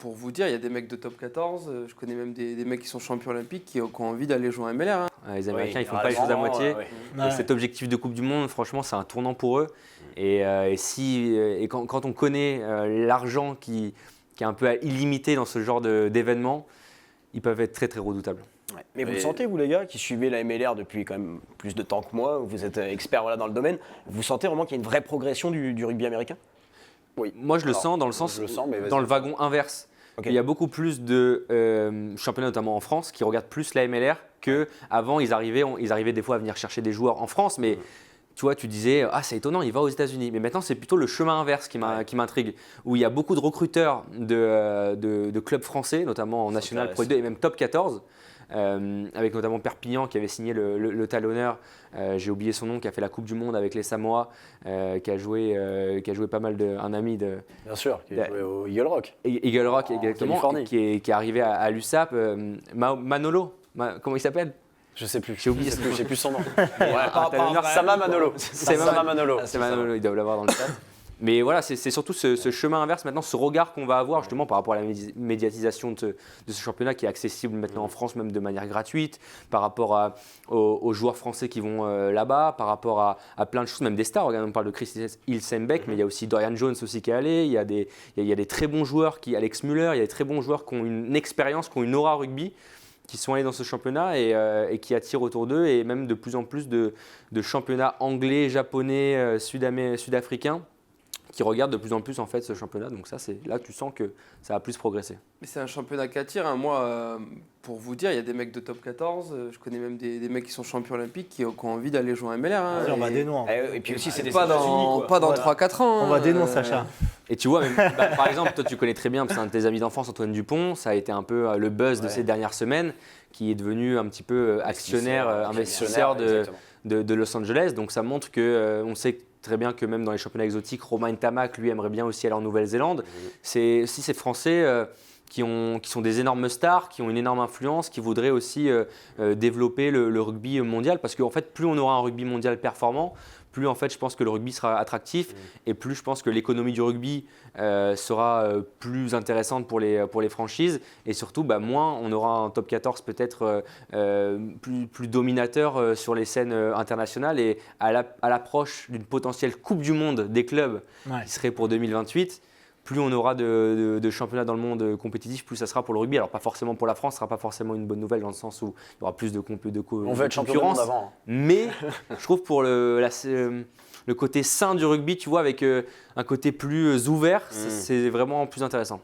Pour vous dire, il y a des mecs de top 14, je connais même des mecs qui sont champions olympiques qui ont envie d'aller jouer en MLR. Hein. Les Américains, ils font pas les choses à moitié. Et cet objectif de Coupe du Monde, franchement, c'est un tournant pour eux. Et quand on connaît l'argent qui est un peu illimité dans ce genre d'événements, ils peuvent être très très redoutables. Ouais. Mais vous le sentez, vous les gars, qui suivez la MLR depuis quand même plus de temps que moi, vous êtes experts dans le domaine, vous sentez vraiment qu'il y a une vraie progression du rugby américain? Oui. Moi, je le sens dans le sens, dans le wagon inverse. Okay. Il y a beaucoup plus de championnats, notamment en France, qui regardent plus la MLR qu'avant. Ils arrivaient des fois à venir chercher des joueurs en France, mais tu vois, tu disais, ah, c'est étonnant, il va aux États-Unis. Mais maintenant, c'est plutôt le chemin inverse qui m'intrigue, où il y a beaucoup de recruteurs de clubs français, notamment en National Pro 2 et même Top 14. Avec notamment Perpignan qui avait signé le talonneur, j'ai oublié son nom, qui a fait la Coupe du Monde avec les Samoa, qui a joué pas mal un ami de. Bien sûr, qui a joué au Eagle Rock. Eagle Rock, exactement, qui est arrivé à l'USAP. Manolo, comment il s'appelle? Je sais plus. J'ai oublié. J'ai plus son nom. Sama Manolo. Sama Manolo. C'est Manolo, ils doivent l'avoir dans le chat. Mais voilà, c'est surtout ce chemin inverse maintenant, ce regard qu'on va avoir justement par rapport à la médiatisation de ce championnat qui est accessible maintenant en France même de manière gratuite, par rapport aux joueurs français qui vont là-bas, par rapport à plein de choses, même des stars. Regarde, on parle de Chris Ilsenbeck, mais il y a aussi Dorian Jones aussi qui est allé, il y a des très bons joueurs, Alex Muller, il y a des très bons joueurs qui ont une expérience, qui ont une aura rugby, qui sont allés dans ce championnat et qui attirent autour d'eux, et même de plus en plus de championnats anglais, japonais, sud-africains, qui regardent de plus en plus en fait ce championnat. Donc ça, c'est là que tu sens que ça a plus progressé. Mais c'est un championnat qui attire. Hein. Moi, pour vous dire, il y a des mecs de top 14, je connais même des mecs qui sont champions olympiques qui ont envie d'aller jouer en MLR. Hein. On va des noms. Et puis aussi, c'est des pas dans 3-4 ans. On va des noms, Sacha. Et tu vois, même, par exemple, toi tu connais très bien, c'est un de tes amis d'enfance, Antoine Dupont, ça a été un peu le buzz de ces dernières semaines, qui est devenu un petit peu actionnaire, investisseur de Los Angeles. Donc ça montre qu'on sait très bien que même dans les championnats exotiques, Romain Ntamak, lui, aimerait bien aussi aller en Nouvelle-Zélande. C'est aussi ces Français qui sont des énormes stars, qui ont une énorme influence, qui voudraient aussi développer le rugby mondial. Parce qu'en fait, plus on aura un rugby mondial performant, plus en fait je pense que le rugby sera attractif et plus je pense que l'économie du rugby sera plus intéressante pour les franchises, et surtout moins on aura un top 14 peut-être plus dominateur sur les scènes internationales, et à l'approche d'une potentielle Coupe du Monde des clubs qui serait pour 2028. Plus on aura de championnats dans le monde compétitif, plus ça sera pour le rugby. Alors pas forcément pour la France, ce ne sera pas forcément une bonne nouvelle dans le sens où il y aura plus de on veut être champion du monde avant. Mais je trouve pour le côté sain du rugby, tu vois, avec un côté plus ouvert, c'est vraiment plus intéressant.